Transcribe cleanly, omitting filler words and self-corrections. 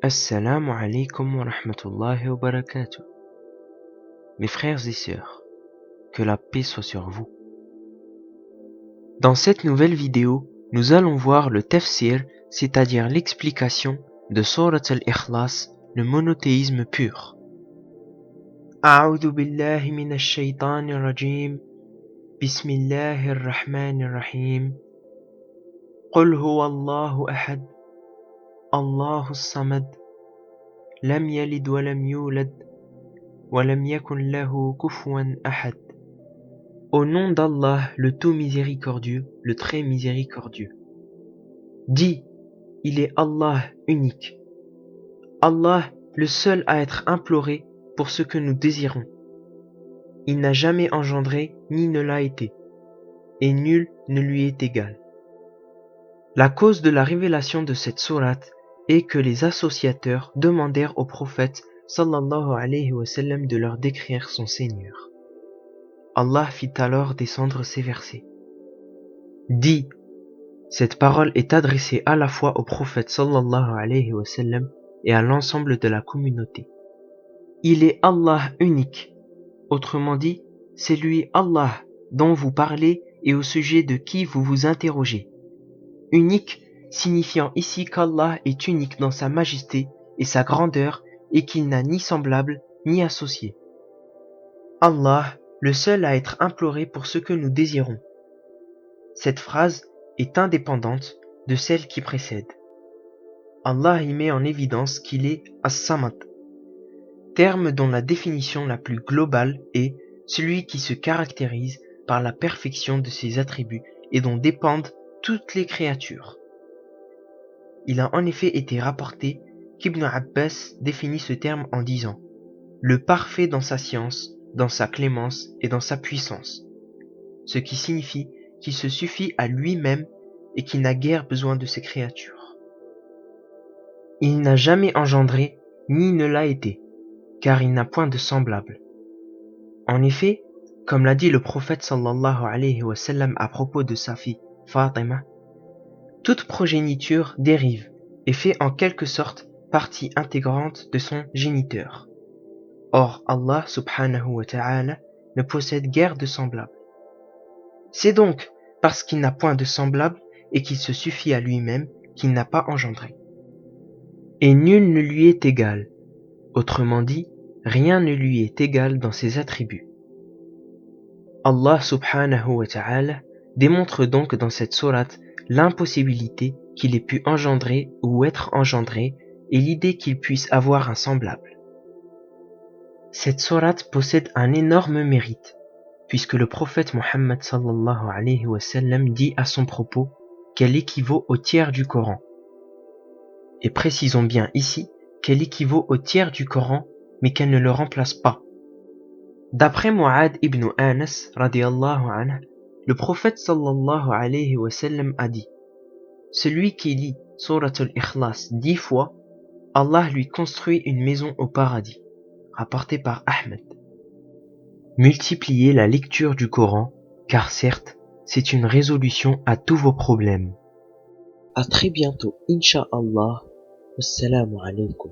Assalamu alaikum wa rahmatullahi wa barakatuh. Mes frères et sœurs, que la paix soit sur vous. Dans cette nouvelle vidéo, nous allons voir le tafsir, c'est-à-dire l'explication de Surat al-Ikhlas, le monothéisme pur. A'udhu billahi minash shaytanir rajim. Bismillahir rahmanir rahim. Qul huwa Allahu ahad. Allahu samad. Lam yalid wa lam yulad. Wa lam yakun lahu kufuwan ahad. Au nom d'Allah, le tout miséricordieux, le très miséricordieux. Dis, il est Allah unique. Allah, le seul à être imploré pour ce que nous désirons. Il n'a jamais engendré ni ne l'a été, et nul ne lui est égal. La cause de la révélation de cette sourate est que les associateurs demandèrent au prophète sallallahu alayhi wa sallam de leur décrire son Seigneur. Allah fit alors descendre ces versets. Dis, cette parole est adressée à la fois au prophète sallallahu alayhi wa sallam et à l'ensemble de la communauté. Il est Allah unique. Autrement dit, c'est lui Allah dont vous parlez et au sujet de qui vous vous interrogez. Unique signifiant ici qu'Allah est unique dans sa majesté et sa grandeur et qu'il n'a ni semblable ni associé. Allah, le seul à être imploré pour ce que nous désirons. Cette phrase est indépendante de celle qui précède. Allah y met en évidence qu'il est As-Samad, terme dont la définition la plus globale est celui qui se caractérise par la perfection de ses attributs et dont dépendent toutes les créatures. Il a en effet été rapporté qu'Ibn Abbas définit ce terme en disant « le parfait dans sa science, dans sa clémence et dans sa puissance », ce qui signifie qu'il se suffit à lui-même et qu'il n'a guère besoin de ses créatures. Il n'a jamais engendré ni ne l'a été, car il n'a point de semblable. En effet, comme l'a dit le prophète sallallahu alayhi wa sallam à propos de sa fille Fatima, toute progéniture dérive et fait en quelque sorte partie intégrante de son géniteur. Or, Allah subhanahu wa ta'ala ne possède guère de semblable. C'est donc parce qu'il n'a point de semblable et qu'il se suffit à lui-même qu'il n'a pas engendré. Et nul ne lui est égal. Autrement dit, rien ne lui est égal dans ses attributs. Allah subhanahu wa ta'ala démontre donc dans cette sourate l'impossibilité qu'il ait pu engendrer ou être engendré et l'idée qu'il puisse avoir un semblable. Cette sourate possède un énorme mérite, puisque le prophète Muhammad sallallahu alayhi wa sallam dit à son propos qu'elle équivaut au tiers du Coran. Et précisons bien ici qu'elle équivaut au tiers du Coran, mais qu'elle ne le remplace pas. D'après Mu'ad ibn Anas radiyallahu anhu, le prophète sallallahu alayhi wa sallam a dit « Celui qui lit Surat al-Ikhlas 10 fois, Allah lui construit une maison au paradis. » Rapporté par Ahmed. Multipliez la lecture du Coran, car certes, c'est une résolution à tous vos problèmes. À très bientôt, Inch'Allah. Wassalamu alaikum.